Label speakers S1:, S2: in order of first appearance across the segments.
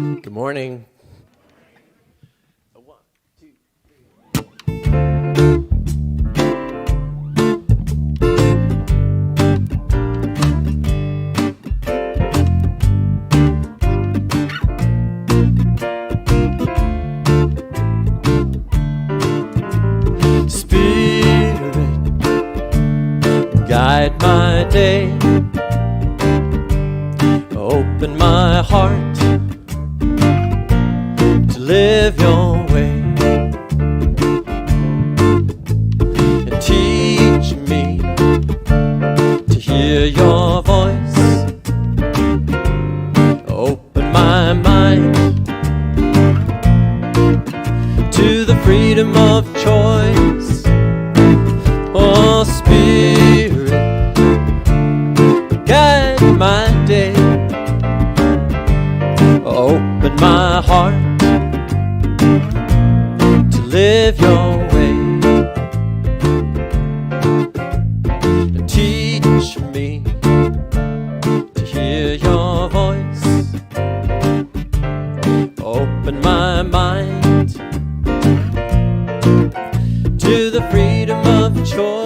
S1: Good morning. One, two, three. Spirit, guide my day. Open my heart to live your way, and teach me to hear your voice. Open my mind to the freedom of choice. Oh, Spirit, guide my day. Open my heart to live your way, and teach me to hear your voice. Open my mind to the freedom of choice.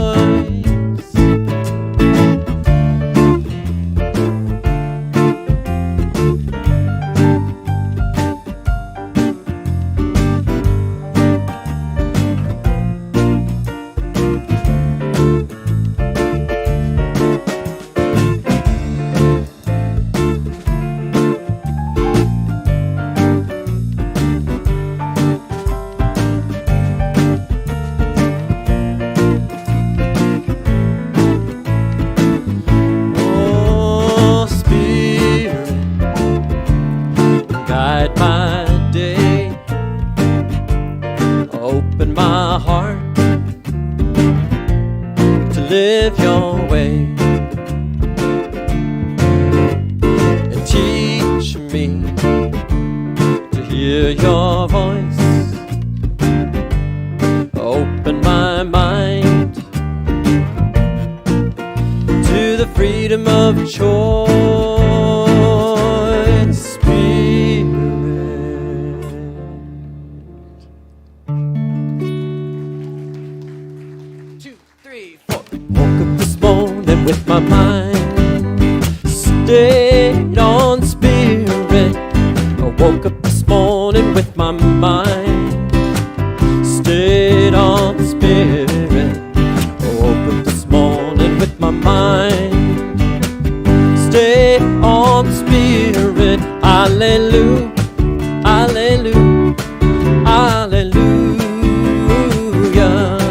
S1: Guide my day. Open my heart to live your way, and teach me to hear your voice. Open my mind to the freedom of choice. Woke up this morning with my mind stayed on Spirit. I woke up this morning with my mind stayed on Spirit. I woke up this morning with my mind stayed on Spirit. Hallelujah, hallelujah, hallelujah.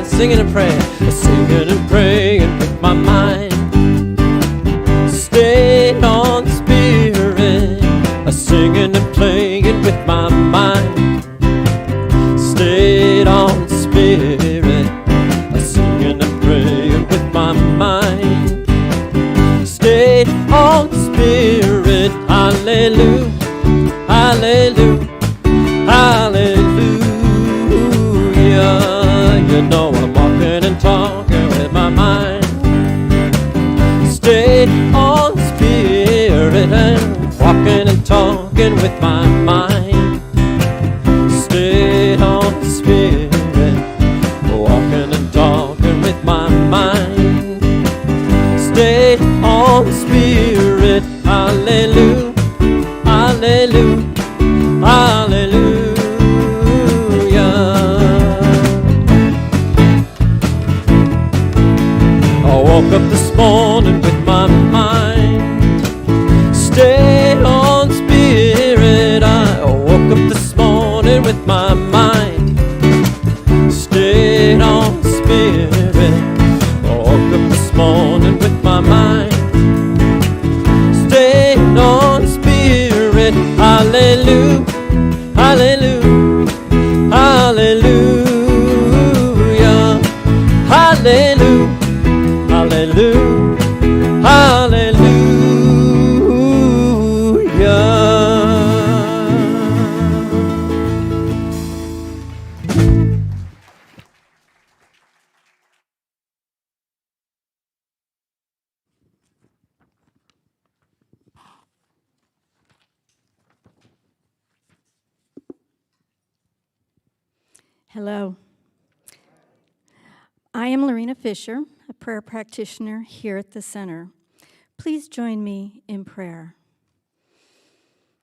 S1: Singing and praying. Singing and praying with my mind stayed on Spirit. Singing and playing with my mind stayed on Spirit. Singing and praying with my mind stayed on Spirit. Hallelujah, hallelujah, hallelujah. You know I'm walking and talking with my mind stayed on Spirit, and walking and talking with my mind stayed on Spirit, walking and talking with my mind stayed on Spirit. Hallelujah, hallelujah, hallelujah. I woke up this morning with my mind stayed on Spirit. I woke up this morning with my mind stayed on Spirit. I woke up this morning with my mind stayed on Spirit. Hallelujah, hallelujah, hallelujah, hallelujah, hallelujah, hallelujah.
S2: Hello. I am Lorena Fisher, a prayer practitioner here at the center. Please join me in prayer.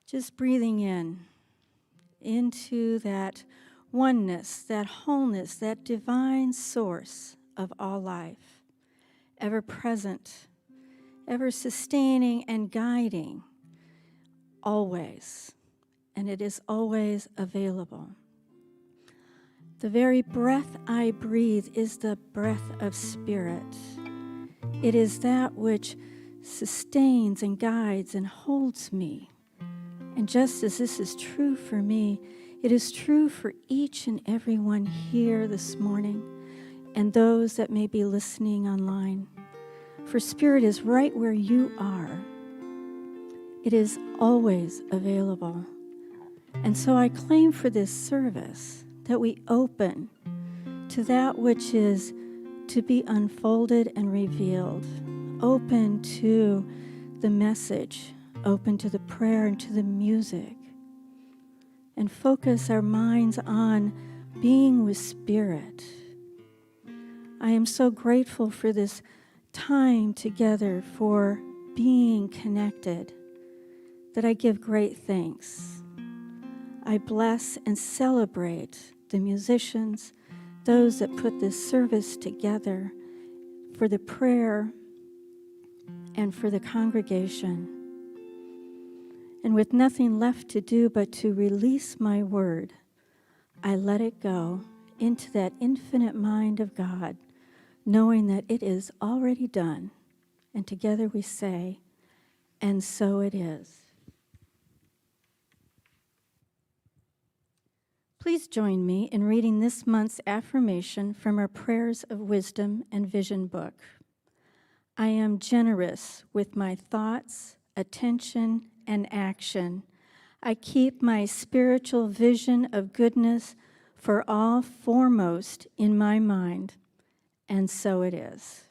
S2: Just breathing into that oneness, that wholeness, that divine source of all life, ever present, ever sustaining and guiding, always, and it is always available. The very breath I breathe is the breath of spirit. It is that which sustains and guides and holds me. And just as this is true for me, it is true for each and every one here this morning and those that may be listening online. For spirit is right where you are. It is always available. And so I claim for this service that we open to that which is to be unfolded and revealed, open to the message, open to the prayer and to the music, and focus our minds on being with Spirit. I am so grateful for this time together, for being connected, that I give great thanks. I bless and celebrate the musicians, those that put this service together, for the prayer and for the congregation. And with nothing left to do but to release my word, I let it go into that infinite mind of God, knowing that it is already done. And together we say, and so it is. Please join me in reading this month's affirmation from our Prayers of Wisdom and Vision book. I am generous with my thoughts, attention, and action. I keep my spiritual vision of goodness for all foremost in my mind, and so it is.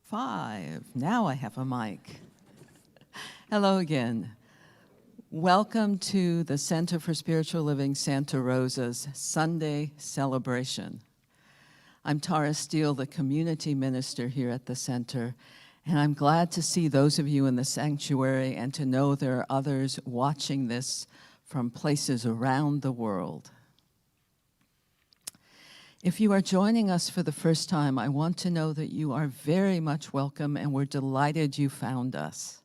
S3: Five. Now I have a mic. Hello again. Welcome to the Center for Spiritual Living Santa Rosa's Sunday celebration. I'm Tara Steele, the community minister here at the center, and I'm glad to see those of you in the sanctuary and to know there are others watching this from places around the world. If you are joining us for the first time, I want to know that you are very much welcome and we're delighted you found us.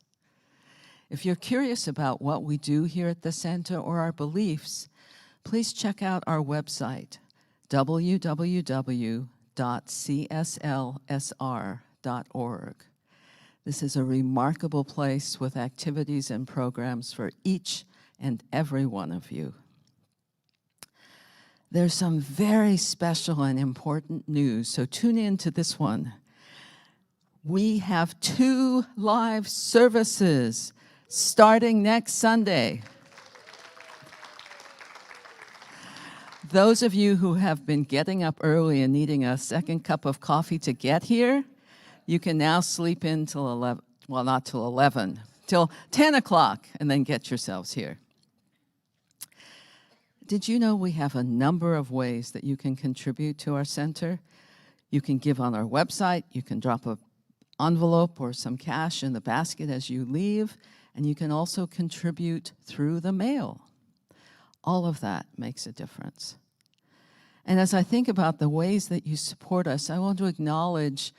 S3: If you're curious about what we do here at the center or our beliefs, please check out our website, www.cslsr.org. This is a remarkable place with activities and programs for each and every one of you. There's some very special and important news, so tune in to this one. We have 2 live services starting next Sunday. Those of you who have been getting up early and needing a second cup of coffee to get here, you can now sleep in till 11, well, not till 11, till 10 o'clock, and then get yourselves here. Did you know we have a number of ways that you can contribute to our center? You can give on our website, you can drop an envelope or some cash in the basket as you leave, and you can also contribute through the mail. All of that makes a difference. And as I think about the ways that you support us, I want to acknowledge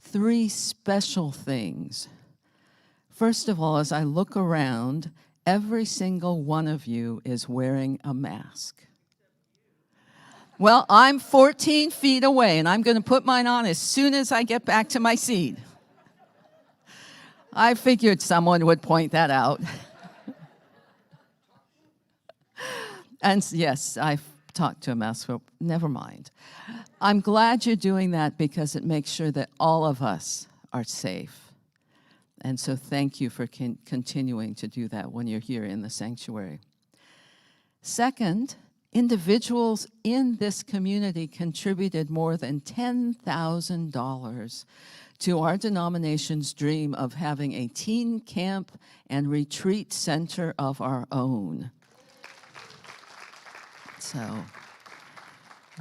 S3: 3 special things. First of all, as I look around, every single one of you is wearing a mask. Well, I'm 14 feet away, and I'm going to put mine on as soon as I get back to my seat. I figured someone would point that out. And yes, I've talked to a mask, but never mind. I'm glad you're doing that because it makes sure that all of us are safe. And so thank you for continuing to do that when you're here in the sanctuary. Second, individuals in this community contributed more than $10,000 to our denomination's dream of having a teen camp and retreat center of our own. So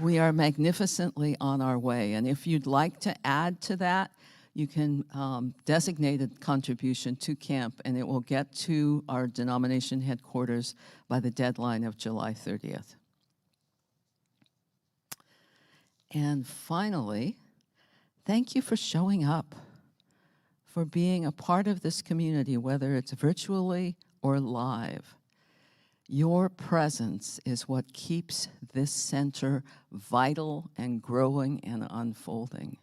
S3: we are magnificently on our way. And if you'd like to add to that, you can designate a contribution to camp, and it will get to our denomination headquarters by the deadline of July 30th. And finally, thank you for showing up, for being a part of this community, whether it's virtually or live. Your presence is what keeps this center vital and growing and unfolding.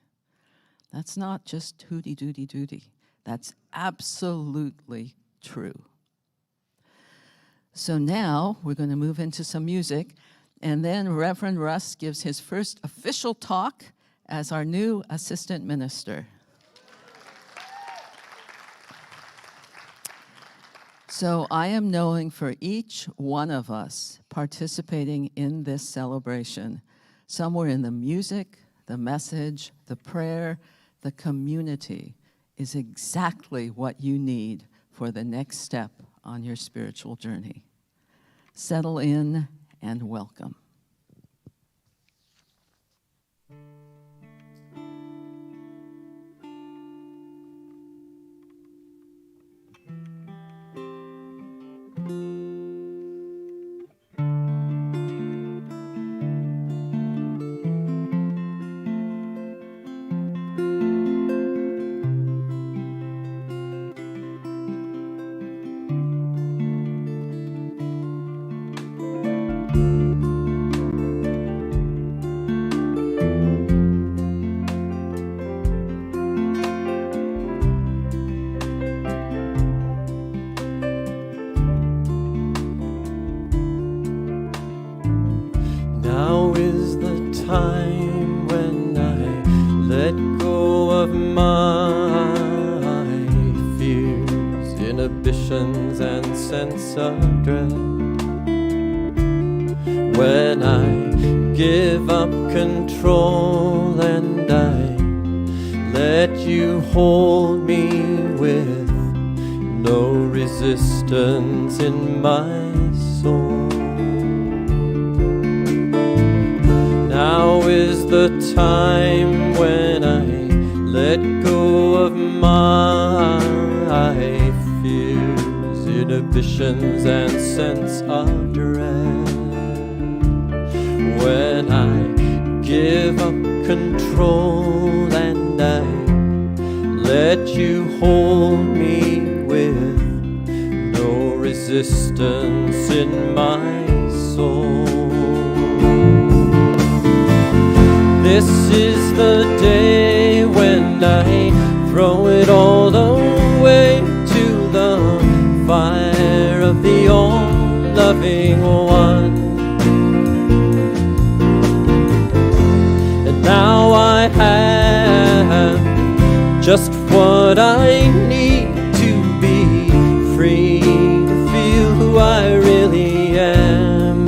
S3: That's not just hooty-dooty-dooty. That's absolutely true. So now we're going to move into some music, and then Reverend Russ gives his first official talk as our new assistant minister. So I am knowing for each one of us participating in this celebration, somewhere in the music, the message, the prayer, the community is exactly what you need for the next step on your spiritual journey. Settle in and welcome.
S1: Now is the time when I let go of my fears, inhibitions, and sense of dread. When I give up control and I let you hold me with no resistance in my soul. Now is the time when I let go of my fears, inhibitions, and sense of dread. When I give up control and I let you hold me with no resistance in my soul. This is the day when I throw it all away to the fire of the all-loving one. And now I have just what I need to be free, to feel who I really am.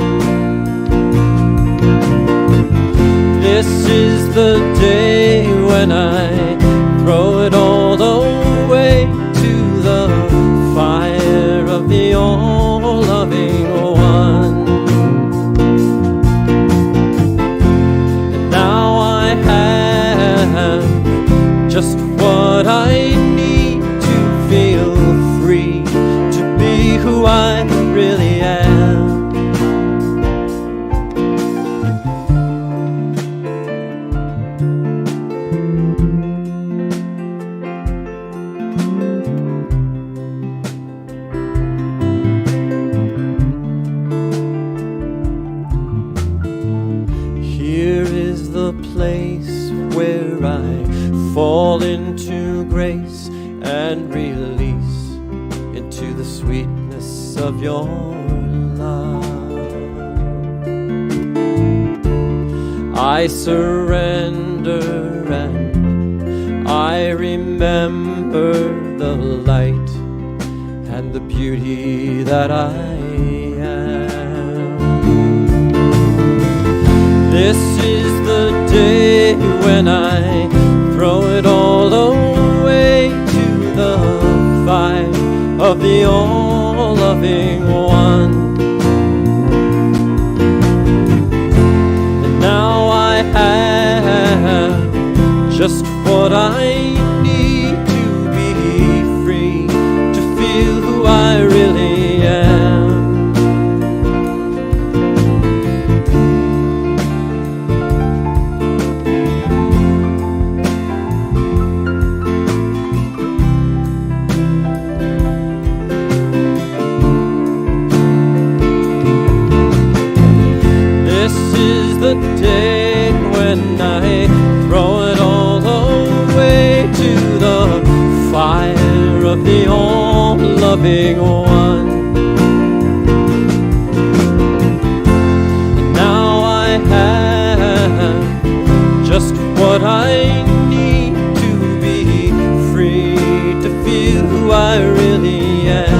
S1: This is the day when I throw it all away to the fire of the all-loving one. And now I have just what I need to feel free, to be who I really am. Fall into grace and release into the sweetness of your love. I surrender and I remember the light and the beauty that I am. This is the day when I throw it all away to the fire of the all-loving one. And now I have just what I need to be free, to feel who I really am. The day when I throw it all away to the fire of the all-loving one. And now I have just what I need to be free, to feel who I really am.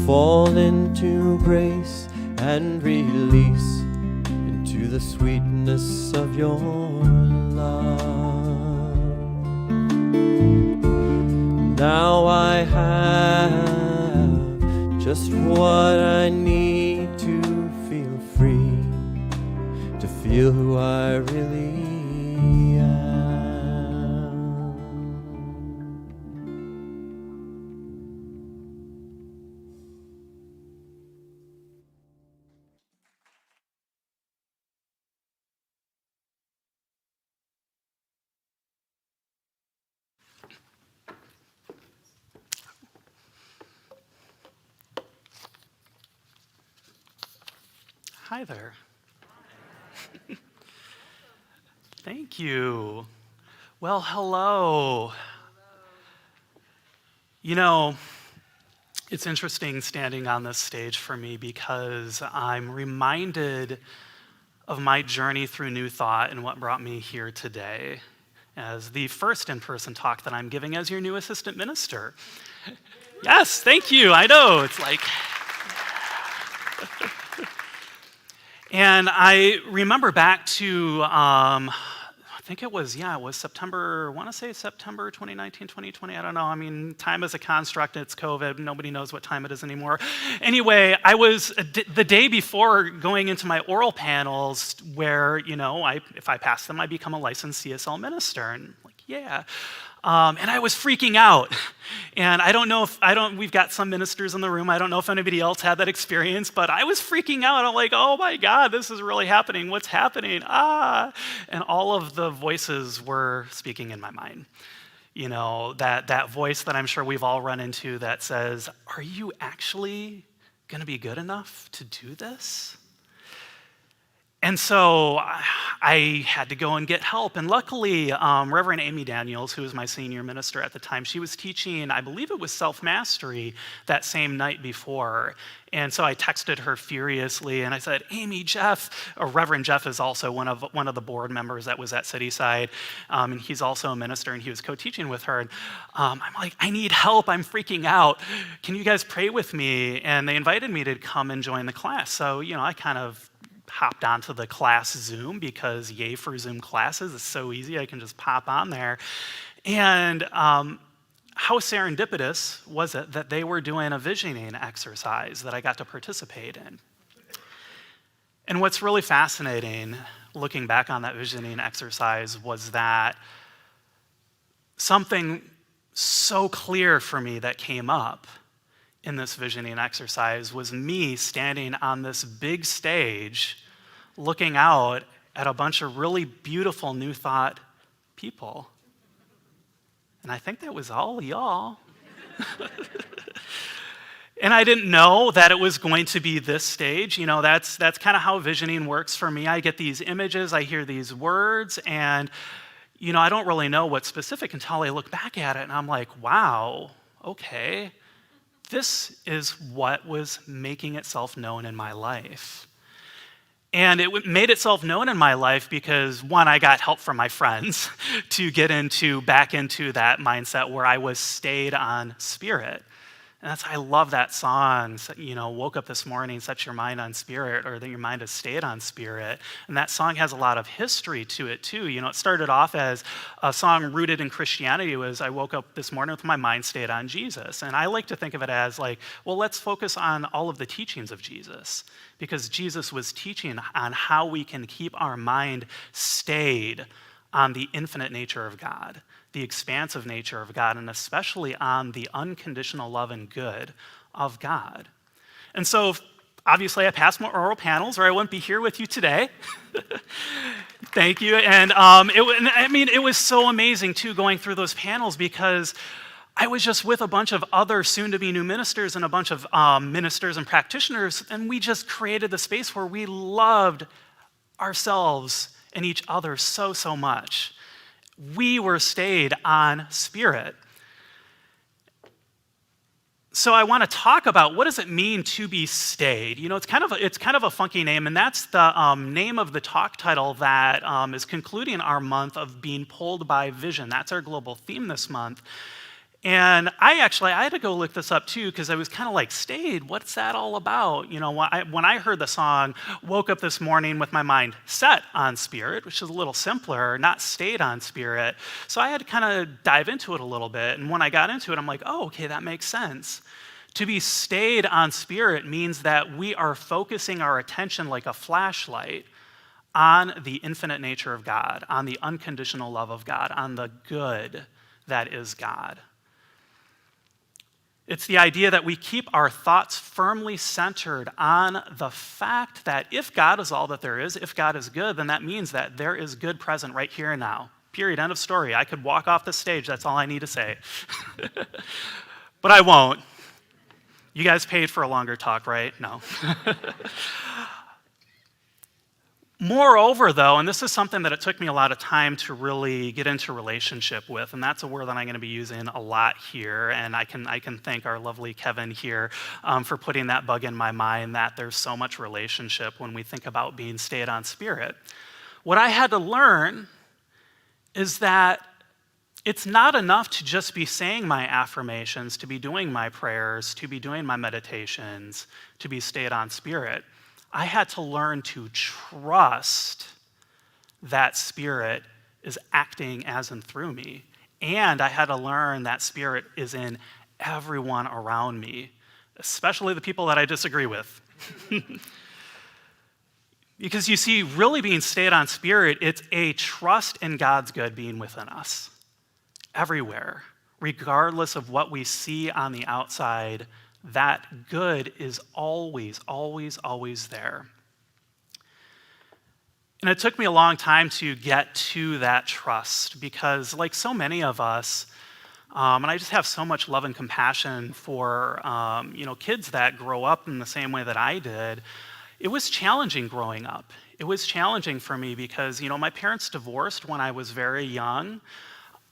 S1: Fall into grace and release into the sweetness of your love. Now I have just what I need to feel free, to feel who I really am.
S4: Hi there. Thank you. Well, hello. You know, it's interesting standing on this stage for me because I'm reminded of my journey through New Thought and what brought me here today as the first in-person talk that I'm giving as your new assistant minister. Yes, thank you. I know, it's like... And I remember back to, I think it was September, I want to say September 2019, 2020, I don't know. I mean, time is a construct, it's COVID, nobody knows what time it is anymore. Anyway, I was, the day before going into my oral panels where, you know, if I pass them, I become a licensed CSL minister, and like, yeah. And I was freaking out. And I don't know if, we've got some ministers in the room, I don't know if anybody else had that experience, but I was freaking out. I'm like, oh my God, this is really happening. What's happening? And all of the voices were speaking in my mind. You know, that voice that I'm sure we've all run into that says, are you actually gonna be good enough to do this? And so I had to go and get help. And luckily, Reverend Amy Daniels, who was my senior minister at the time, she was teaching, I believe it was self-mastery that same night before. And so I texted her furiously and I said, Amy, Jeff, or Reverend Jeff is also one of the board members that was at Cityside. And he's also a minister and he was co-teaching with her. And I'm like, I need help, I'm freaking out. Can you guys pray with me? And they invited me to come and join the class. So, you know, I kind of hopped onto the class Zoom because yay for Zoom classes, it's so easy, I can just pop on there. And how serendipitous was it that they were doing a visioning exercise that I got to participate in? And what's really fascinating, looking back on that visioning exercise, was that something so clear for me that came up in this visioning exercise was me standing on this big stage looking out at a bunch of really beautiful New Thought people. And I think that was all y'all. And I didn't know that it was going to be this stage. You know, that's kind of how visioning works for me. I get these images, I hear these words, and you know, I don't really know what's specific until I look back at it and I'm like, wow, okay. this is what was making itself known in my life. And it made itself known in my life because, one, I got help from my friends to get back into that mindset where I was stayed on spirit. And I love that song, woke up this morning, set your mind on spirit, or that your mind has stayed on spirit. And that song has a lot of history to it, too. It started off as a song rooted in Christianity. It was, I woke up this morning with my mind stayed on Jesus. And I like to think of it as let's focus on all of the teachings of Jesus, because Jesus was teaching on how we can keep our mind stayed on the infinite nature of God, the expansive nature of God, and especially on the unconditional love and good of God. And so, obviously, I passed my oral panels, or I wouldn't be here with you today. Thank you. And it was so amazing, too, going through those panels, because I was just with a bunch of other soon-to-be new ministers and a bunch of ministers and practitioners, and we just created the space where we loved ourselves and each other so, so much. We were stayed on spirit. So I want to talk about, what does it mean to be stayed? It's kind of a funky name, and that's the name of the talk title that is concluding our month of being pulled by vision. That's our global theme this month. And I had to go look this up too, because I was kind of stayed, what's that all about? When I heard the song, woke up this morning with my mind set on spirit, which is a little simpler, not stayed on spirit. So I had to kind of dive into it a little bit. And when I got into it, I'm like, oh, okay, that makes sense. To be stayed on spirit means that we are focusing our attention like a flashlight on the infinite nature of God, on the unconditional love of God, on the good that is God. It's the idea that we keep our thoughts firmly centered on the fact that if God is all that there is, if God is good, then that means that there is good present right here and now. Period. End of story. I could walk off the stage. That's all I need to say. But I won't. You guys paid for a longer talk, right? No. Moreover, though, and this is something that it took me a lot of time to really get into relationship with, and that's a word that I'm going to be using a lot here, and I can thank our lovely Kevin here for putting that bug in my mind that there's so much relationship when we think about being stayed on spirit. What I had to learn is that it's not enough to just be saying my affirmations, to be doing my prayers, to be doing my meditations, to be stayed on spirit. I had to learn to trust that spirit is acting as and through me. And I had to learn that spirit is in everyone around me, especially the people that I disagree with. Because you see, really being stayed on spirit, it's a trust in God's good being within us, everywhere, regardless of what we see on the outside. That good is always, always, always there. And it took me a long time to get to that trust because, like so many of us, and I just have so much love and compassion for kids that grow up in the same way that I did. It was challenging growing up. It was challenging for me because my parents divorced when I was very young.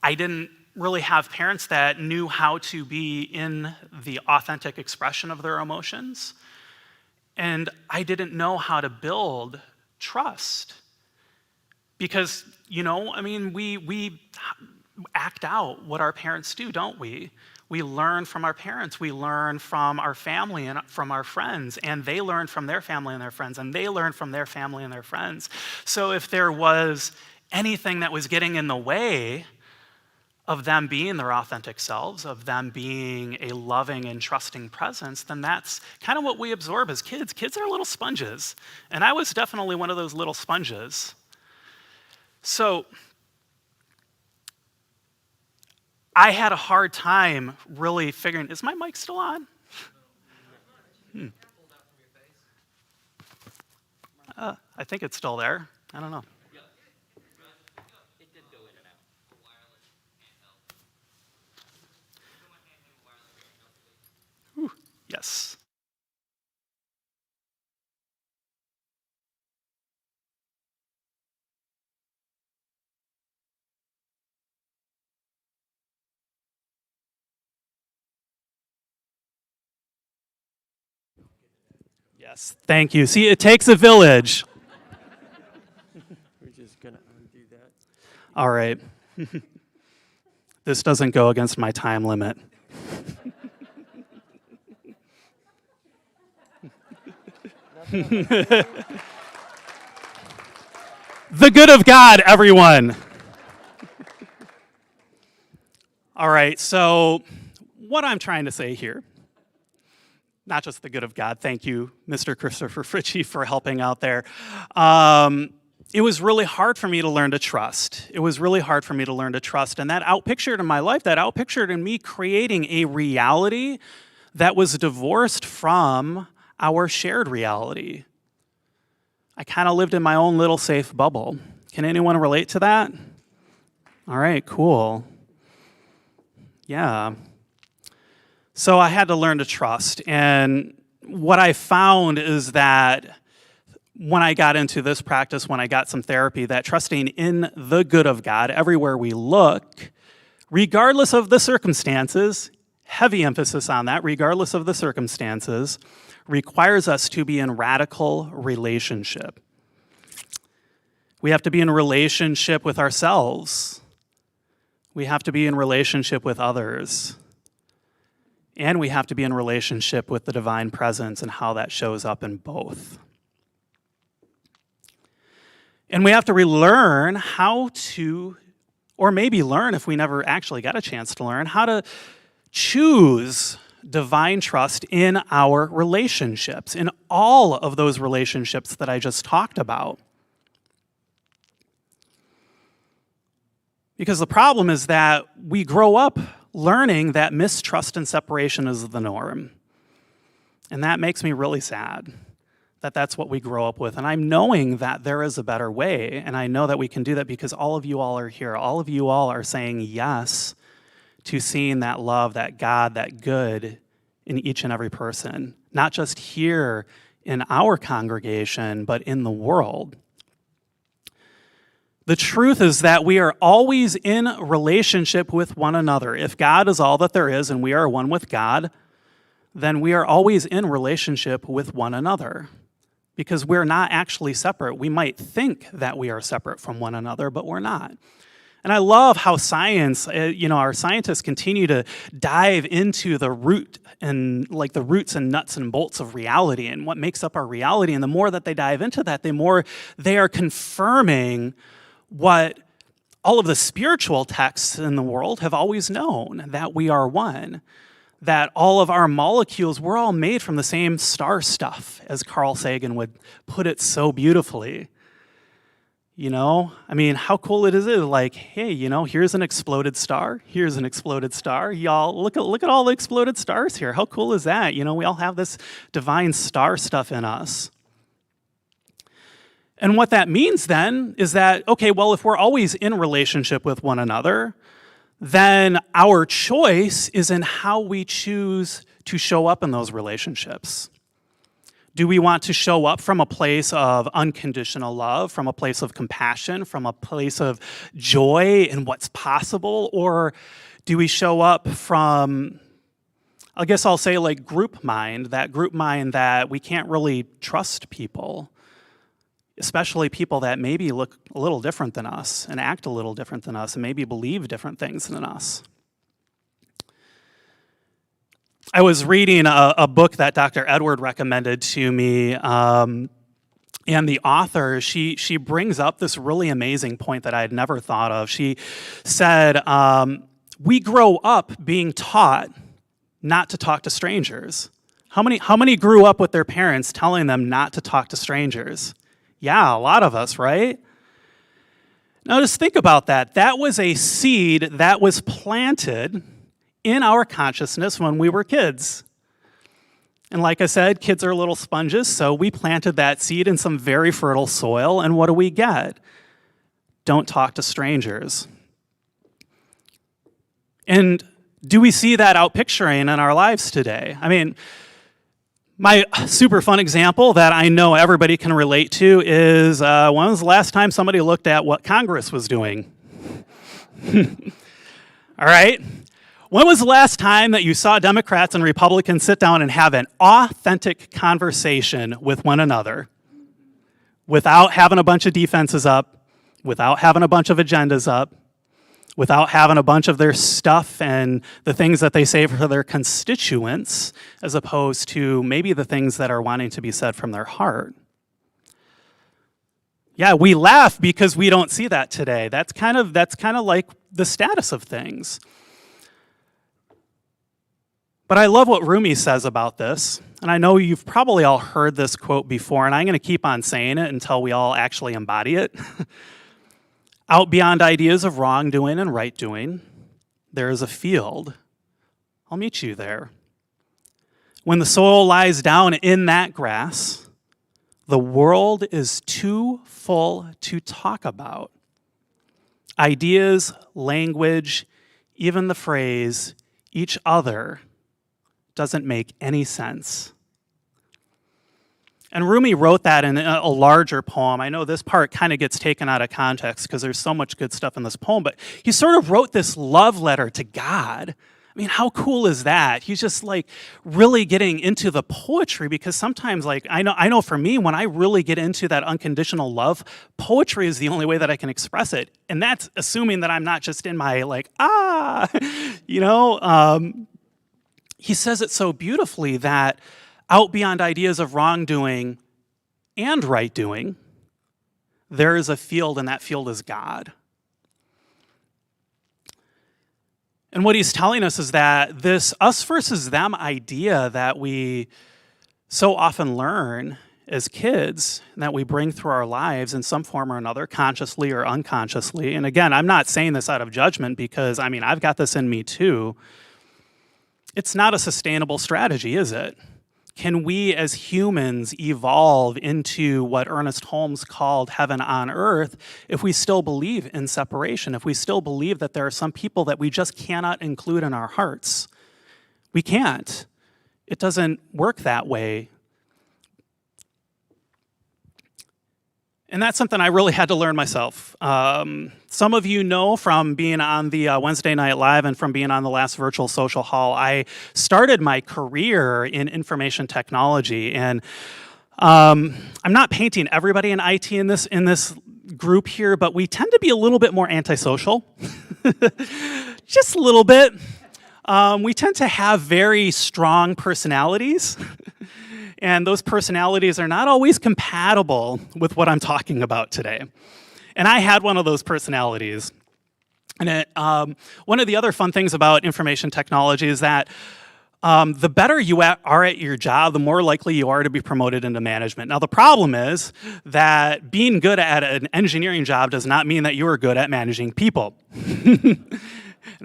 S4: I didn't really have parents that knew how to be in the authentic expression of their emotions. And I didn't know how to build trust. Because, we act out what our parents do, don't we? We learn from our parents, we learn from our family and from our friends, and they learn from their family and their friends, and they learn from their family and their friends. So if there was anything that was getting in the way of them being their authentic selves, of them being a loving and trusting presence, then that's kind of what we absorb as kids. Kids are little sponges, and I was definitely one of those little sponges. So I had a hard time really figuring, is my mic still on? I think it's still there. I don't know. Yes. Yes, thank you. See, it takes a village.
S1: We're just going to undo that.
S4: All right. This doesn't go against my time limit. The good of God, everyone. All right, so what I'm trying to say here, not just the good of God, thank you, Mr. Christopher Fritchie, for helping out there. It was really hard for me to learn to trust. It was really hard for me to learn to trust, and that outpictured in my life, that outpictured in me creating a reality that was divorced from our shared reality. I kind of lived in my own little safe bubble. Can anyone relate to that? All right, cool. Yeah. So I had to learn to trust. And what I found is that when I got into this practice, when I got some therapy, that trusting in the good of God everywhere we look, regardless of the circumstances, heavy emphasis on that, regardless of the circumstances, requires us to be in radical relationship. We have to be in relationship with ourselves. We have to be in relationship with others. And we have to be in relationship with the divine presence and how that shows up in both. And we have to relearn how to, or maybe learn if we never actually got a chance to learn, how to choose divine trust in our relationships, in all of those relationships that I just talked about. Because the problem is that we grow up learning that mistrust and separation is the norm. And that makes me really sad that that's what we grow up with. And I'm knowing that there is a better way, and I know that we can do that because all of you all are here. All of you all are saying yes to seeing that love, that God, that good in each and every person, not just here in our congregation, but in the world. The truth is that we are always in relationship with one another. If God is all that there is and we are one with God, then we are always in relationship with one another because we're not actually separate. We might think that we are separate from one another, but we're not. And I love how science, our scientists continue to dive into the root and like the roots and nuts and bolts of reality and what makes up our reality. And the more that they dive into that, the more they are confirming what all of the spiritual texts in the world have always known, that we are one, that all of our molecules, we're all made from the same star stuff, as Carl Sagan would put it so beautifully. How cool it is like, hey, here's an exploded star. Here's an exploded star. Y'all, look at all the exploded stars here. How cool is that? We all have this divine star stuff in us. And what that means then is that, okay, well, if we're always in relationship with one another, then our choice is in how we choose to show up in those relationships. Do we want to show up from a place of unconditional love, from a place of compassion, from a place of joy in what's possible? Or do we show up from, I guess I'll say like group mind that we can't really trust people, especially people that maybe look a little different than us and act a little different than us and maybe believe different things than us. I was reading a book that Dr. Edward recommended to me, and the author, she brings up this really amazing point that I had never thought of. She said, we grow up being taught not to talk to strangers. How many grew up with their parents telling them not to talk to strangers? Yeah, a lot of us, right? Now just think about that. That was a seed that was planted in our consciousness when we were kids. And like I said, kids are little sponges, so we planted that seed in some very fertile soil, and what do we get? Don't talk to strangers. And do we see that outpicturing in our lives today? My super fun example that I know everybody can relate to is when was the last time somebody looked at what Congress was doing? All right? When was the last time that you saw Democrats and Republicans sit down and have an authentic conversation with one another without having a bunch of defenses up, without having a bunch of agendas up, without having a bunch of their stuff and the things that they say for their constituents, as opposed to maybe the things that are wanting to be said from their heart? Yeah, we laugh because we don't see that today. That's kind of like the status of things. But I love what Rumi says about this, and I know you've probably all heard this quote before, and I'm going to keep on saying it until we all actually embody it. Out beyond ideas of wrongdoing and right doing, there is a field. I'll meet you there. When the soul lies down in that grass, the world is too full to talk about. Ideas, language, even the phrase, each other, doesn't make any sense. And Rumi wrote that in a larger poem. I know this part kind of gets taken out of context because there's so much good stuff in this poem, but he sort of wrote this love letter to God. I mean, how cool is that? He's just like really getting into the poetry, because sometimes, like, I know for me, when I really get into that unconditional love, poetry is the only way that I can express it. And that's assuming that I'm not just in my like, he says it so beautifully that out beyond ideas of wrongdoing and right doing, there is a field, and that field is God. And what he's telling us is that this us versus them idea that we so often learn as kids, and that we bring through our lives in some form or another, consciously or unconsciously. And again, I'm not saying this out of judgment, because I mean, I've got this in me too. It's not a sustainable strategy, is it? Can we as humans evolve into what Ernest Holmes called heaven on earth if we still believe in separation, if we still believe that there are some people that we just cannot include in our hearts? We can't. It doesn't work that way. And that's something I really had to learn myself. Some of you know from being on the Wednesday Night Live and from being on the last virtual social hall, I started my career in information technology. And I'm not painting everybody in IT in this group here, but we tend to be a little bit more antisocial. Just a little bit. We tend to have very strong personalities. And those personalities are not always compatible with what I'm talking about today. And I had one of those personalities. And one of the other fun things about information technology is that the better you are at your job, the more likely you are to be promoted into management. Now, the problem is that being good at an engineering job does not mean that you are good at managing people. And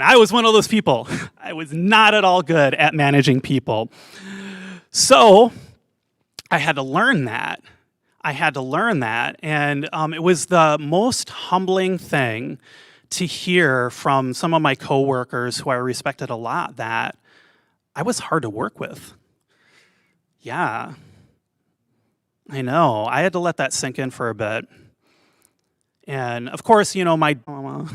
S4: I was one of those people. I was not at all good at managing people. So I had to learn that. And it was the most humbling thing to hear from some of my coworkers who I respected a lot that I was hard to work with. Yeah, I know. I had to let that sink in for a bit. And of course, my mama.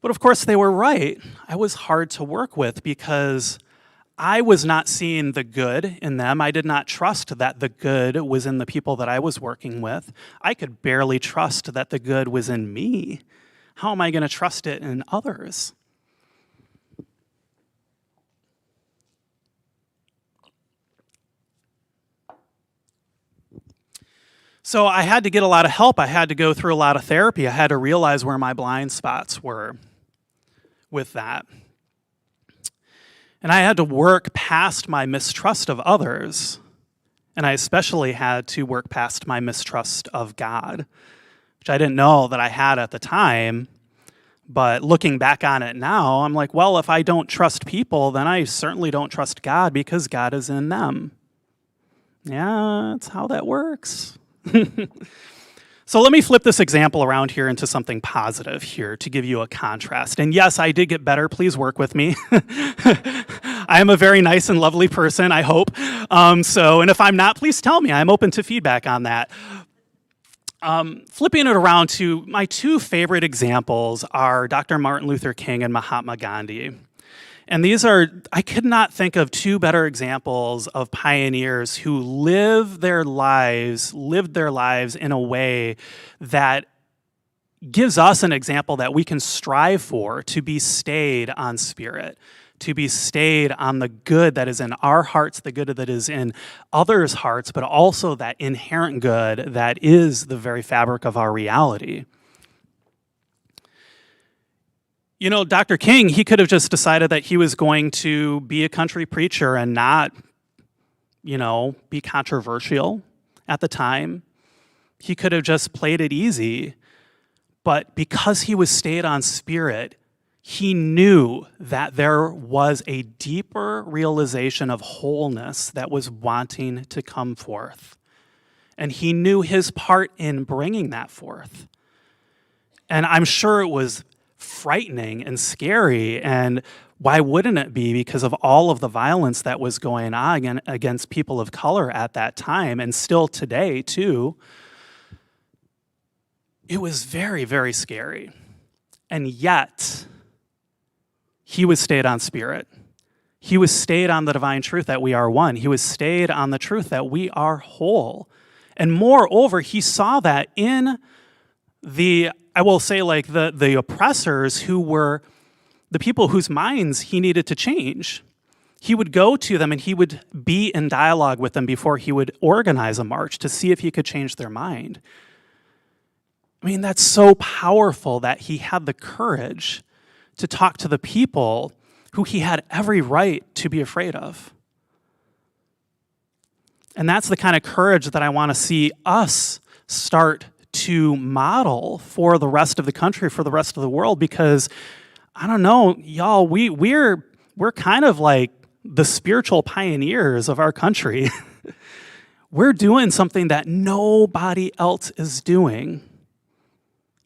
S4: But of course, they were right. I was hard to work with because I was not seeing the good in them. I did not trust that the good was in the people that I was working with. I could barely trust that the good was in me. How am I going to trust it in others? So I had to get a lot of help. I had to go through a lot of therapy. I had to realize where my blind spots were with that. And I had to work past my mistrust of others. And I especially had to work past my mistrust of God, which I didn't know that I had at the time. But looking back on it now, I'm like, well, if I don't trust people, then I certainly don't trust God because God is in them. Yeah, that's how that works. So let me flip this example around here into something positive here to give you a contrast. And yes, I did get better. Please work with me. I am a very nice and lovely person, I hope. And if I'm not, please tell me. I'm open to feedback on that. Flipping it around to my two favorite examples are Dr. Martin Luther King and Mahatma Gandhi. And these are, I could not think of two better examples of pioneers who lived their lives in a way that gives us an example that we can strive for, to be stayed on spirit, to be stayed on the good that is in our hearts, the good that is in others' hearts, but also that inherent good that is the very fabric of our reality. You know, Dr. King, he could have just decided that he was going to be a country preacher and not, be controversial at the time. He could have just played it easy. But because he was stayed on spirit, he knew that there was a deeper realization of wholeness that was wanting to come forth. And he knew his part in bringing that forth. And I'm sure it was frightening and scary, and why wouldn't it be, because of all of the violence that was going on against people of color at that time, and still today too. It was very, very scary. And yet, he was stayed on spirit. He was stayed on the divine truth that we are one. He was stayed on the truth that we are whole. And moreover, he saw that in the oppressors, who were the people whose minds he needed to change. He would go to them and he would be in dialogue with them before he would organize a march to see if he could change their mind. I mean, that's so powerful that he had the courage to talk to the people who he had every right to be afraid of. And that's the kind of courage that I want to see us start to model for the rest of the country, for the rest of the world, because I don't know, y'all, we're kind of like the spiritual pioneers of our country. We're doing something that nobody else is doing.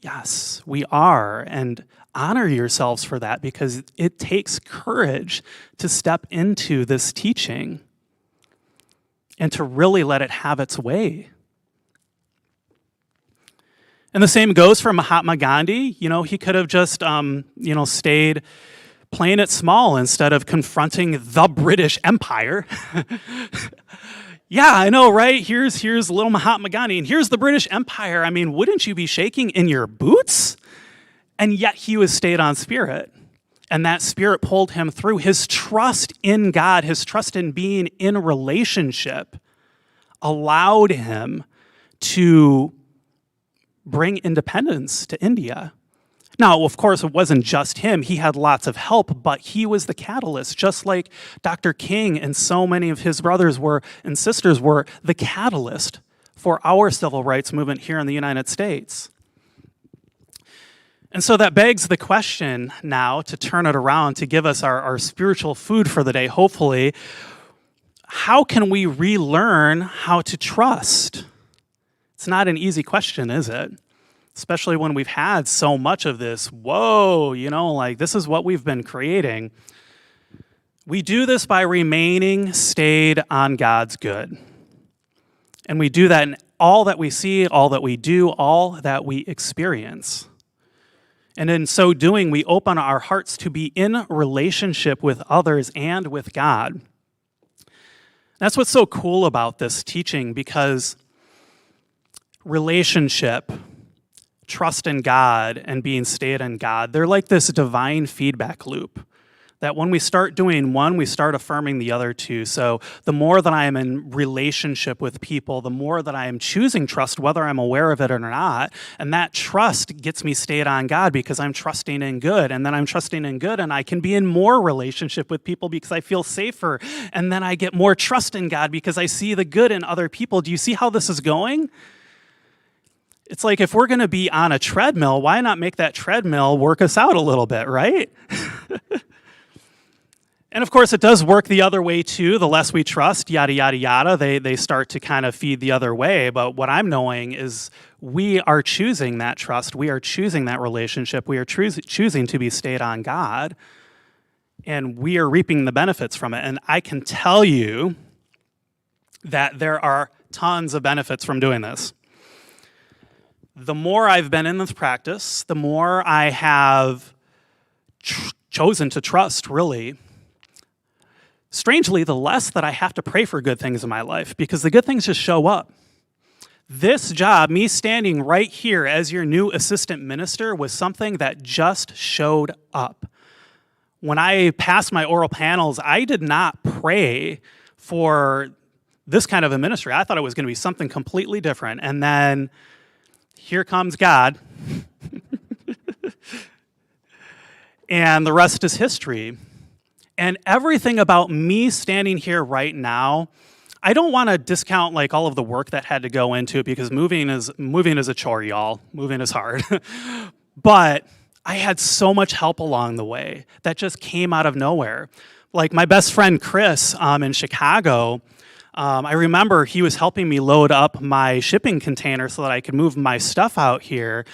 S4: Yes, we are, and honor yourselves for that, because it takes courage to step into this teaching and to really let it have its way. And the same goes for Mahatma Gandhi. He could have just, stayed playing it small instead of confronting the British Empire. Yeah, I know, right? Here's little Mahatma Gandhi, and here's the British Empire. I mean, wouldn't you be shaking in your boots? And yet he was stayed on spirit. And that spirit pulled him through. His trust in God, his trust in being in relationship, allowed him to bring independence to India. Now, of course, it wasn't just him. He had lots of help, but he was the catalyst, just like Dr. King and so many of his brothers and sisters were the catalyst for our civil rights movement here in the United States. And so that begs the question now, to turn it around, to give us our spiritual food for the day, hopefully. How can we relearn how to trust? It's not an easy question, is it? Especially when we've had so much of this, this is what we've been creating. We do this by remaining stayed on God's good. And we do that in all that we see, all that we do, all that we experience. And in so doing, we open our hearts to be in relationship with others and with God. That's what's so cool about this teaching, because relationship, trust in God, and being stayed in God, they're like this divine feedback loop, that when we start doing one, we start affirming the other two. So the more that I am in relationship with people, the more that I am choosing trust, whether I'm aware of it or not. And that trust gets me stayed on God because I'm trusting in good. And then I'm trusting in good, and I can be in more relationship with people because I feel safer. And then I get more trust in God because I see the good in other people. Do you see how this is going? It's like, if we're going to be on a treadmill, why not make that treadmill work us out a little bit, right? And of course, it does work the other way too. The less we trust, yada, yada, yada, they start to kind of feed the other way. But what I'm knowing is we are choosing that trust. We are choosing that relationship. We are choosing to be stayed on God. And we are reaping the benefits from it. And I can tell you that there are tons of benefits from doing this. the more I've been in this practice, the more I have chosen to trust, really. Strangely, the less that I have to pray for good things in my life, because the good things just show up. This job, me standing right here as your new assistant minister, was something that just showed up. When I passed my oral panels, I did not pray for this kind of a ministry. I thought it was going to be something completely different. And then here comes God. And the rest is history. And everything about me standing here right now, I don't want to discount like all of the work that had to go into it, because moving is a chore, y'all. Moving is hard. But I had so much help along the way that just came out of nowhere. Like my best friend Chris in Chicago, I remember he was helping me load up my shipping container so that I could move my stuff out here.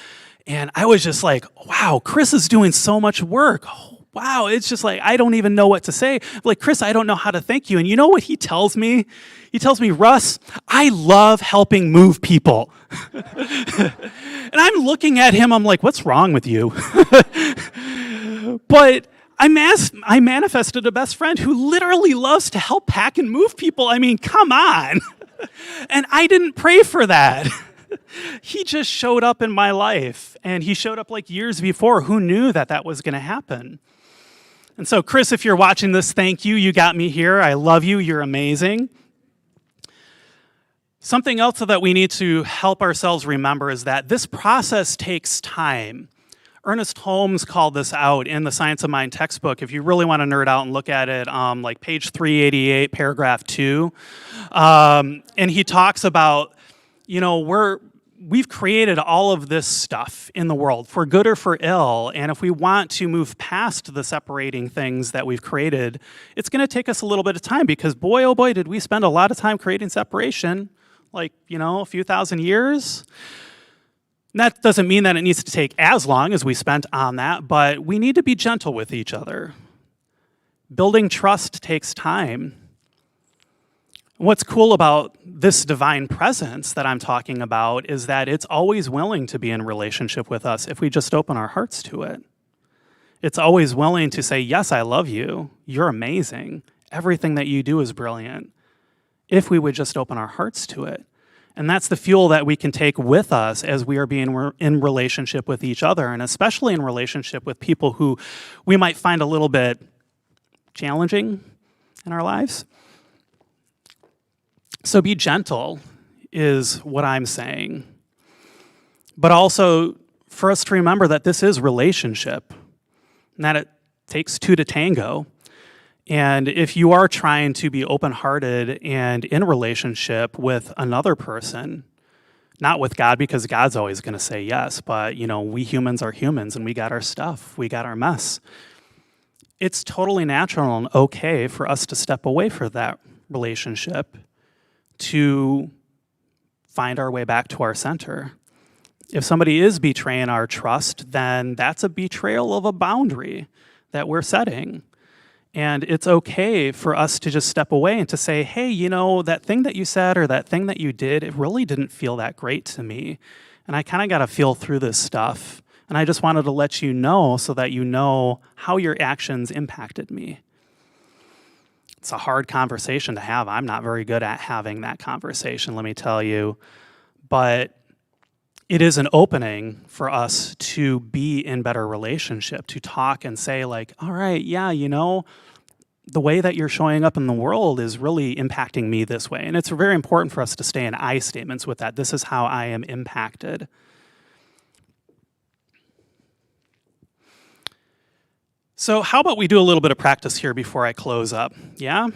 S4: And I was just like, wow, Chris is doing so much work. Oh, wow, it's just like, I don't even know what to say. Like, Chris, I don't know how to thank you. And you know what he tells me? He tells me, Russ, I love helping move people. And I'm looking at him, I'm like, what's wrong with you? But I manifested a best friend who literally loves to help pack and move people. I mean, come on. And I didn't pray for that. He just showed up in my life, and he showed up like years before. Who knew that that was going to happen? And so, Chris, if you're watching this, thank you. You got me here. I love you. You're amazing. Something else that we need to help ourselves remember is that this process takes time. Ernest Holmes called this out in the Science of Mind textbook. If you really want to nerd out and look at it, like page 388, paragraph 2. And he talks about, you know, we've created all of this stuff in the world, for good or for ill, and if we want to move past the separating things that we've created, it's going to take us a little bit of time, because boy, oh boy, did we spend a lot of time creating separation, like, you know, a few thousand years. And that doesn't mean that it needs to take as long as we spent on that, but we need to be gentle with each other. Building trust takes time. What's cool about this divine presence that I'm talking about is that it's always willing to be in relationship with us if we just open our hearts to it. It's always willing to say, yes, I love you. You're amazing. Everything that you do is brilliant. If we would just open our hearts to it. And that's the fuel that we can take with us as we are being in relationship with each other, and especially in relationship with people who we might find a little bit challenging in our lives. So be gentle is what I'm saying. But also for us to remember that this is relationship, and that it takes two to tango. And if you are trying to be open-hearted and in relationship with another person, not with God, because God's always going to say yes, but, you know, we humans are humans, and we got our stuff, we got our mess. It's totally natural and okay for us to step away from that relationship to find our way back to our center. If somebody is betraying our trust, then that's a betrayal of a boundary that we're setting. And it's okay for us to just step away and to say, hey, you know, that thing that you said or that thing that you did, it really didn't feel that great to me. And I kind of got to feel through this stuff. And I just wanted to let you know so that you know how your actions impacted me. It's a hard conversation to have. I'm not very good at having that conversation, let me tell you. But it is an opening for us to be in better relationship, to talk and say like, all right, yeah, you know, the way that you're showing up in the world is really impacting me this way. And it's very important for us to stay in I statements with that. This is how I am impacted. So how about we do a little bit of practice here before I close up? Yeah?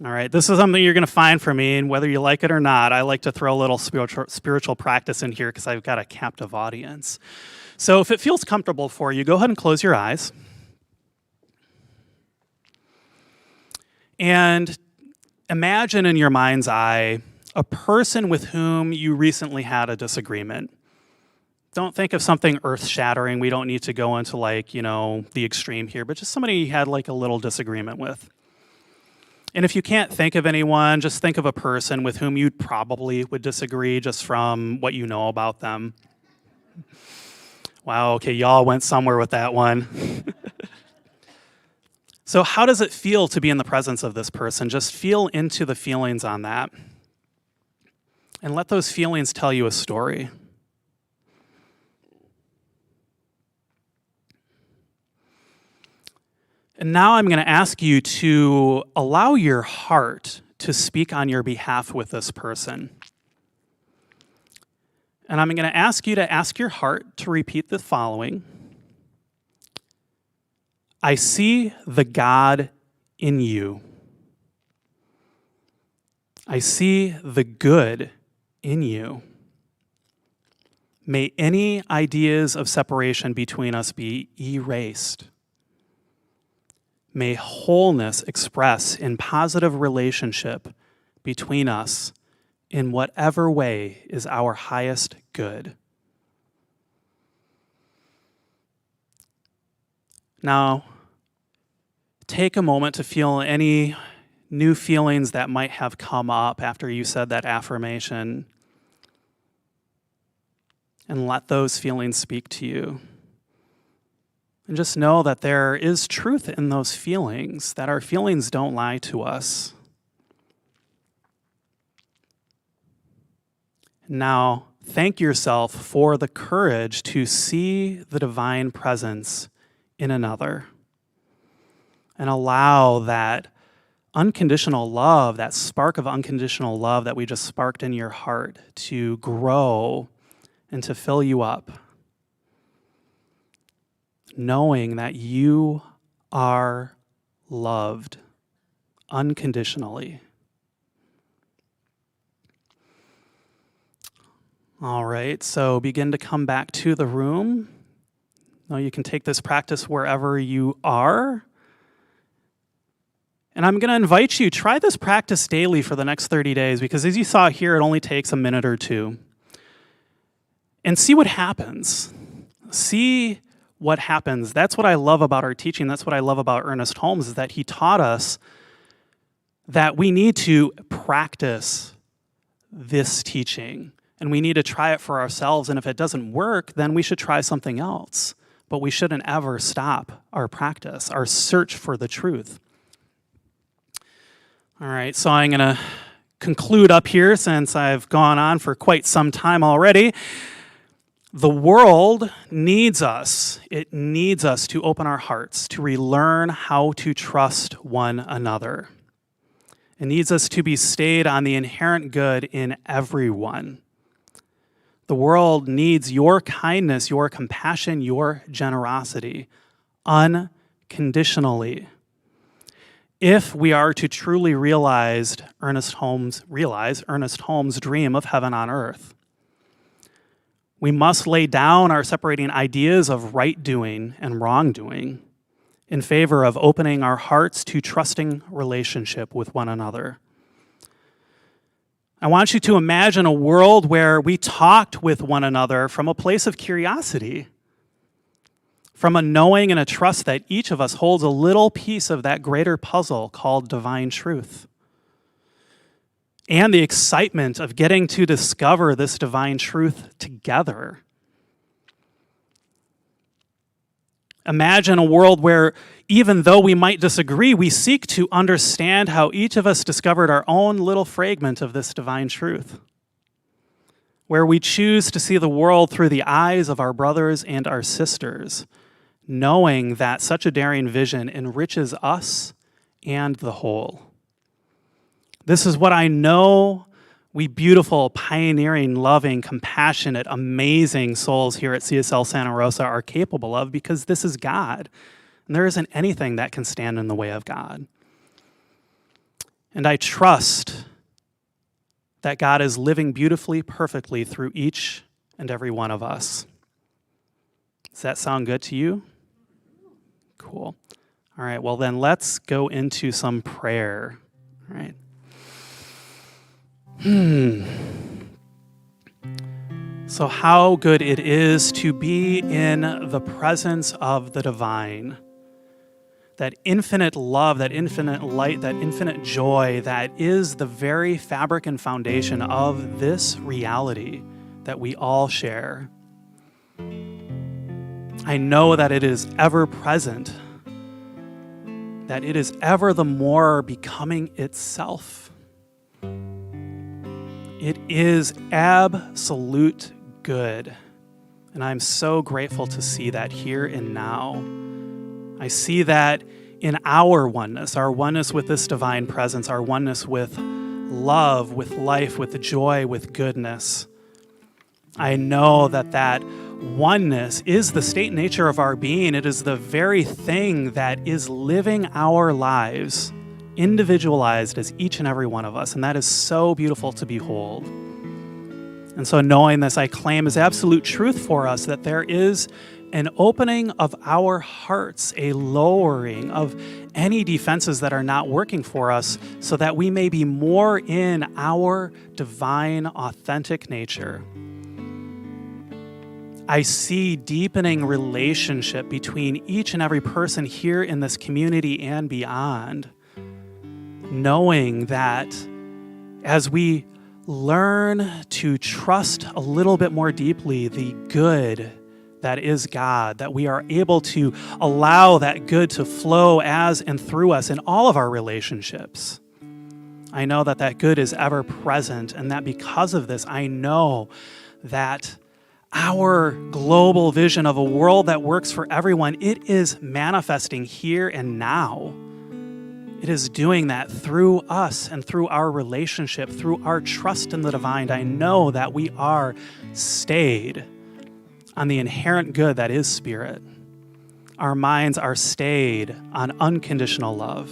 S4: All right, this is something you're going to find from me, and whether you like it or not, I like to throw a little spiritual practice in here because I've got a captive audience. So if it feels comfortable for you, go ahead and close your eyes. And imagine in your mind's eye a person with whom you recently had a disagreement. Don't think of something earth-shattering. We don't need to go into like, you know, the extreme here, but just somebody you had like a little disagreement with. And if you can't think of anyone, just think of a person with whom you probably would disagree just from what you know about them. Wow, okay, y'all went somewhere with that one. So how does it feel to be in the presence of this person? Just feel into the feelings on that. And let those feelings tell you a story. And now I'm going to ask you to allow your heart to speak on your behalf with this person. And I'm going to ask you to ask your heart to repeat the following. I see the God in you. I see the good in you. May any ideas of separation between us be erased. May wholeness express in positive relationship between us in whatever way is our highest good. Now, take a moment to feel any new feelings that might have come up after you said that affirmation, and let those feelings speak to you. And just know that there is truth in those feelings, that our feelings don't lie to us. Now, thank yourself for the courage to see the divine presence in another and allow that unconditional love, that spark of unconditional love that we just sparked in your heart to grow and to fill you up, knowing that you are loved unconditionally. All right, so begin to come back to the room. Now you can take this practice wherever you are. And I'm going to invite you, try this practice daily for the next 30 days, because as you saw here, it only takes a minute or two. And see what happens. See what happens. That's what I love about our teaching. That's what I love about Ernest Holmes, is that he taught us that we need to practice this teaching. And we need to try it for ourselves. And if it doesn't work, then we should try something else. But we shouldn't ever stop our practice, our search for the truth. All right, so I'm going to conclude up here since I've gone on for quite some time already. The world needs us. It needs us to open our hearts, to relearn how to trust one another. It needs us to be stayed on the inherent good in everyone. The world needs your kindness, your compassion, your generosity, unconditionally. If we are to truly realize Ernest Holmes' dream of heaven on earth, we must lay down our separating ideas of right doing and wrongdoing in favor of opening our hearts to trusting relationship with one another. I want you to imagine a world where we talked with one another from a place of curiosity, from a knowing and a trust that each of us holds a little piece of that greater puzzle called divine truth, and the excitement of getting to discover this divine truth together. Imagine a world where, even though we might disagree, we seek to understand how each of us discovered our own little fragment of this divine truth, where we choose to see the world through the eyes of our brothers and our sisters, knowing that such a daring vision enriches us and the whole. This is what I know we beautiful, pioneering, loving, compassionate, amazing souls here at CSL Santa Rosa are capable of, because this is God. And there isn't anything that can stand in the way of God. And I trust that God is living beautifully, perfectly through each and every one of us. Does that sound good to you? Cool. All right, well then let's go into some prayer. All right. So how good it is to be in the presence of the divine. that infinite love, that infinite light, that infinite joy that is the very fabric and foundation of this reality that we all share. I know that it is ever present, that it is ever the more becoming itself. It is absolute good. And I'm so grateful to see that here and now. I see that in our oneness with this divine presence, our oneness with love, with life, with joy, with goodness. I know that that oneness is the state nature of our being. It is the very thing that is living our lives, individualized as each and every one of us. And that is so beautiful to behold. And so knowing this, I claim as absolute truth for us that there is an opening of our hearts, a lowering of any defenses that are not working for us so that we may be more in our divine, authentic nature. I see deepening relationship between each and every person here in this community and beyond, knowing that as we learn to trust a little bit more deeply the good that is God, that we are able to allow that good to flow as and through us in all of our relationships. I know that that good is ever present, and that because of this, I know that our global vision of a world that works for everyone, it is manifesting here and now. It is doing that through us and through our relationship, through our trust in the divine. I know that we are stayed on the inherent good that is spirit. Our minds are stayed on unconditional love.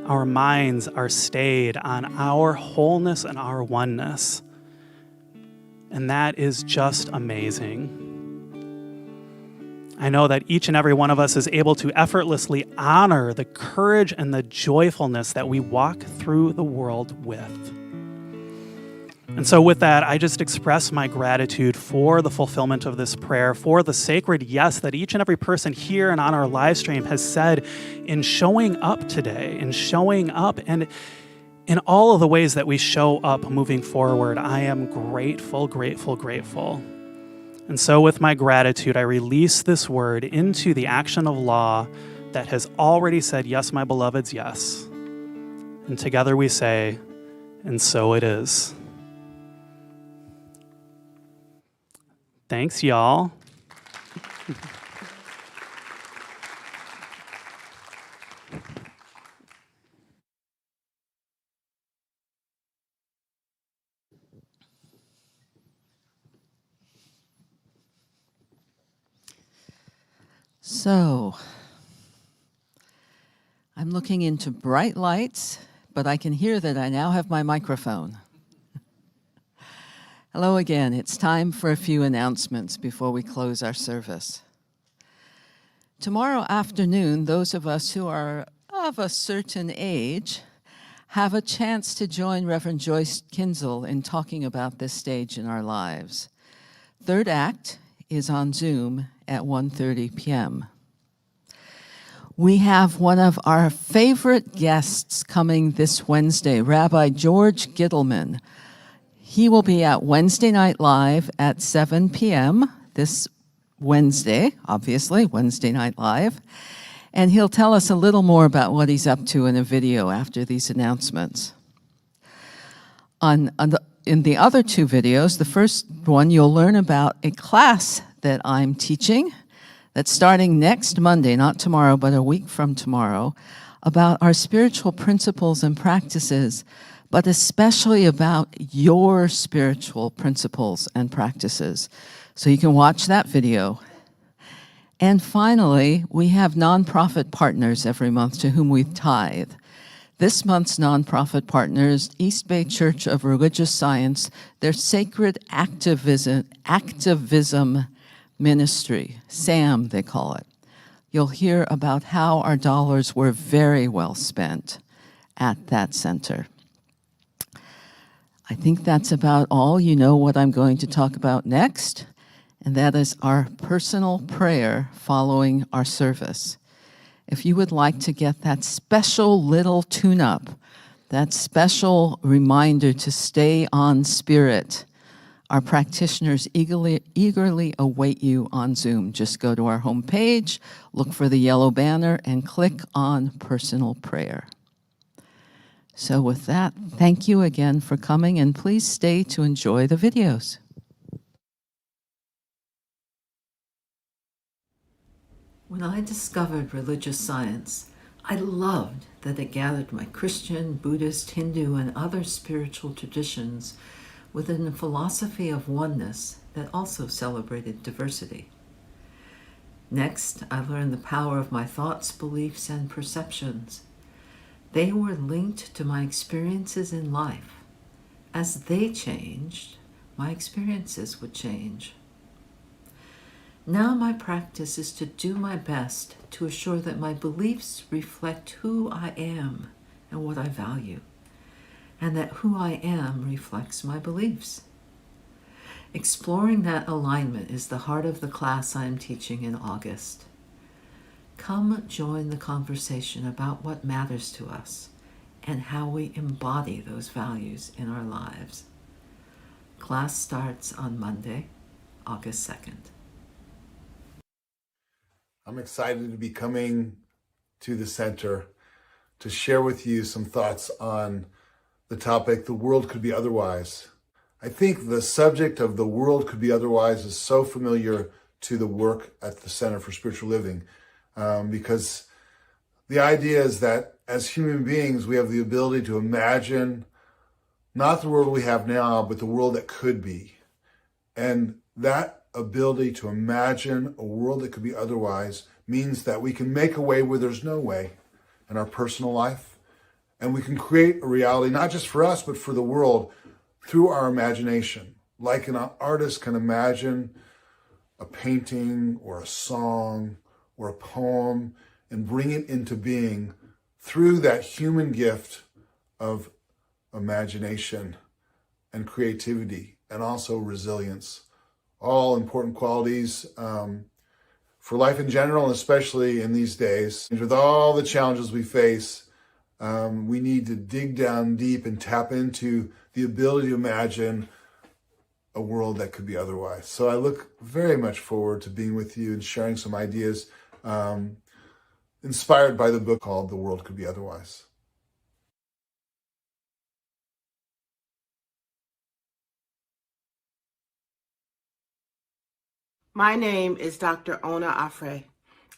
S4: Our minds are stayed on our wholeness and our oneness. And that is just amazing. I know that each and every one of us is able to effortlessly honor the courage and the joyfulness that we walk through the world with. And so with that, I just express my gratitude for the fulfillment of this prayer, for the sacred yes that each and every person here and on our live stream has said in showing up today, in showing up, and in all of the ways that we show up moving forward. I am grateful, grateful, grateful. And so with my gratitude, I release this word into the action of law that has already said, yes, my beloveds, yes. And together we say, and so it is. Thanks, y'all.
S3: So, I'm looking into bright lights, but I can hear that I now have my microphone. Hello again. It's time for a few announcements before we close our service. Tomorrow afternoon, those of us who are of a certain age have a chance to join Reverend Joyce Kinzel in talking about this stage in our lives. Third act is on Zoom at 1:30 p.m. We have one of our favorite guests coming this Wednesday, Rabbi George Gittleman. He will be at Wednesday Night Live at 7 p.m. this Wednesday, obviously, Wednesday Night Live. And he'll tell us a little more about what he's up to in a video after these announcements. In the other two videos, the first one, you'll learn about a class that I'm teaching that's starting next Monday, not tomorrow, but a week from tomorrow, about our spiritual principles and practices, but especially about your spiritual principles and practices. So you can watch that video. And finally, we have nonprofit partners every month to whom we tithe. This month's nonprofit partners, East Bay Church of Religious Science, their Sacred Activism Ministry, SAM they call it. You'll hear about how our dollars were very well spent at that center. I think that's about all. You know what I'm going to talk about next, and that is our personal prayer following our service. If you would like to get that special little tune-up, that special reminder to stay on spirit, our practitioners eagerly await you on Zoom. Just go to our homepage, look for the yellow banner, and click on Personal Prayer. So with that, thank you again for coming, and please stay to enjoy the videos. When I discovered religious science, I loved that it gathered my Christian, Buddhist, Hindu, and other spiritual traditions within a philosophy of oneness that also celebrated diversity. Next, I learned the power of my thoughts, beliefs, and perceptions. They were linked to my experiences in life. As they changed, my experiences would change. Now my practice is to do my best to assure that my beliefs reflect who I am and what I value, and that who I am reflects my beliefs. Exploring that alignment is the heart of the class I am teaching in August. Come join the conversation about what matters to us and how we embody those values in our lives. Class starts on Monday, August 2nd.
S5: I'm excited to be coming to the center to share with you some thoughts on the topic, the world could be otherwise. I think the subject of the world could be otherwise is so familiar to the work at the Center for Spiritual Living, because the idea is that as human beings, we have the ability to imagine not the world we have now, but the world that could be. And that ability to imagine a world that could be otherwise means that we can make a way where there's no way in our personal life. And we can create a reality, not just for us, but for the world through our imagination. Like an artist can imagine a painting or a song or a poem and bring it into being through that human gift of imagination and creativity and also resilience. All important qualities for life in general, and especially in these days. With all the challenges we face, we need to dig down deep and tap into the ability to imagine a world that could be otherwise. So I look very much forward to being with you and sharing some ideas inspired by the book called The World Could Be Otherwise.
S6: My name is Dr. Ona Afre.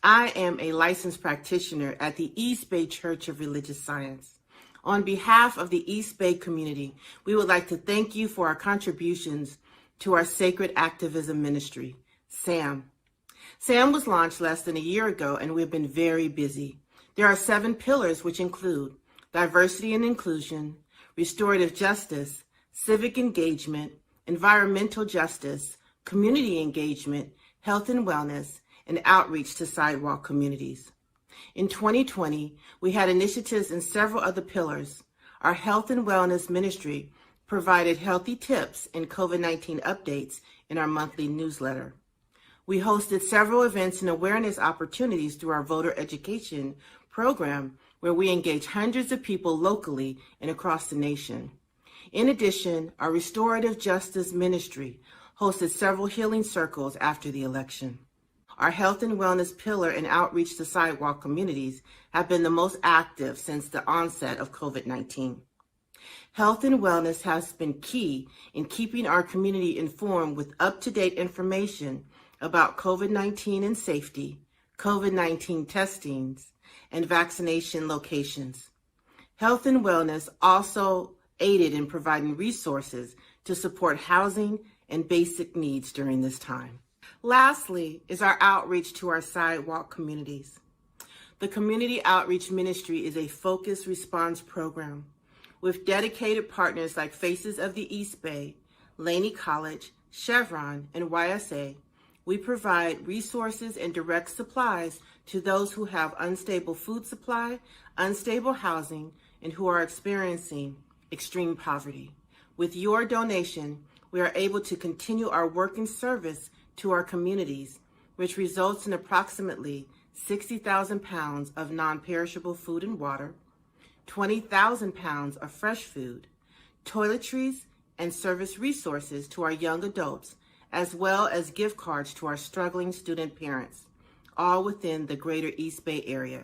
S6: I am a licensed practitioner at the East Bay Church of Religious Science. On behalf of the East Bay community, we would like to thank you for our contributions to our Sacred Activism Ministry, SAM. SAM was launched less than a year ago, and we've been very busy. There are 7 pillars, which include diversity and inclusion, restorative justice, civic engagement, environmental justice, community engagement, health and wellness, and outreach to sidewalk communities. In 2020, we had initiatives in several other pillars. Our health and wellness ministry provided healthy tips and COVID-19 updates in our monthly newsletter. We hosted several events and awareness opportunities through our voter education program, where we engage hundreds of people locally and across the nation. In addition, our restorative justice ministry hosted several healing circles after the election. Our health and wellness pillar and outreach to sidewalk communities have been the most active since the onset of COVID-19. Health and wellness has been key in keeping our community informed with up-to-date information about COVID-19 and safety, COVID-19 testings, and vaccination locations. Health and wellness also aided in providing resources to support housing and basic needs during this time. Lastly is our outreach to our sidewalk communities. The Community Outreach Ministry is a focused response program with dedicated partners like Faces of the East Bay, Laney College, Chevron, and YSA. We provide resources and direct supplies to those who have unstable food supply, unstable housing, and who are experiencing extreme poverty. With your donation, we are able to continue our work and service to our communities, which results in approximately 60,000 pounds of non-perishable food and water, 20,000 pounds of fresh food, toiletries, and service resources to our young adults, as well as gift cards to our struggling student parents, all within the greater East Bay area.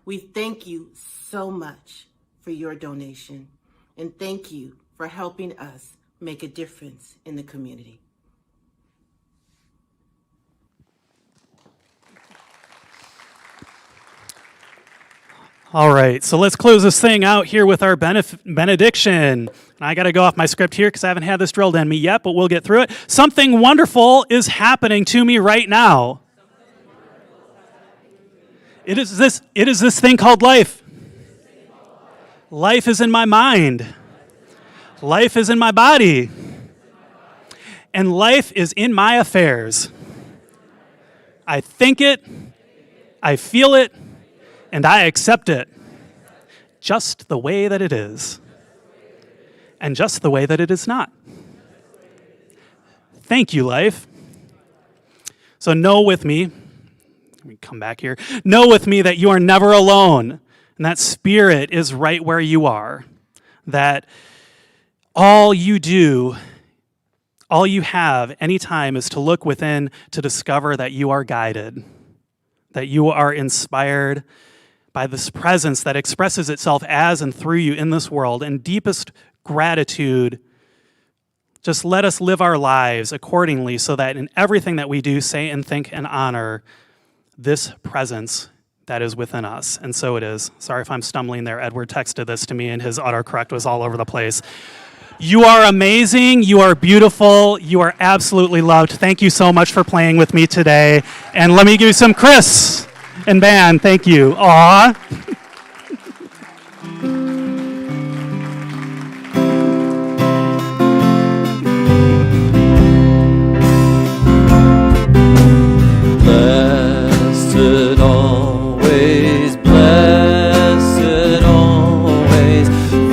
S6: We thank you so much for your donation, and thank you for helping us make a difference in the community.
S4: All right, so let's close this thing out here with our benediction. I got to go off my script here because I haven't had this drilled in me yet, but we'll get through it. Something wonderful is happening to me right now. It is this thing called life. Life is in my mind. Life is in my body. And life is in my affairs. I think it, I feel it, and I accept it just the way that it is, and just the way that it is not. Thank you, life. So know with me, let me come back here, know with me that you are never alone, and that Spirit is right where you are, that all you do, all you have anytime is to look within to discover that you are guided, that you are inspired by this presence that expresses itself as and through you in this world. And deepest gratitude, just let us live our lives accordingly so that in everything that we do, say, and think, and honor this presence that is within us. And so it is. Sorry if I'm stumbling there. Edward texted this to me and his autocorrect was all over the place. You are amazing. You are beautiful. You are absolutely loved. Thank you so much for playing with me today. And let me give you some Chris and band. Thank you. Aw.
S1: Blessed always,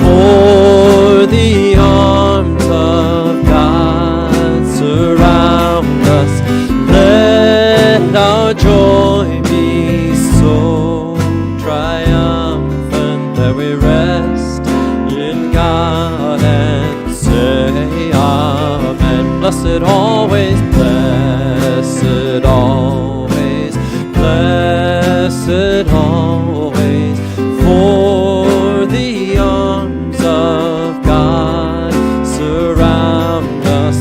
S1: for the arms of God surround us. Let our joy be so triumphant that we rest in God and say amen. Blessed always, blessed always, blessed always, for the arms of God surround us.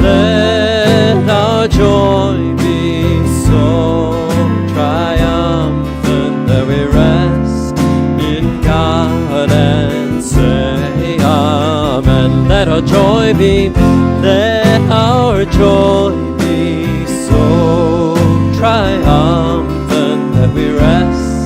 S1: Let our joy be so triumphant that we rest in God and say amen. Let our joy be so triumphant that we rest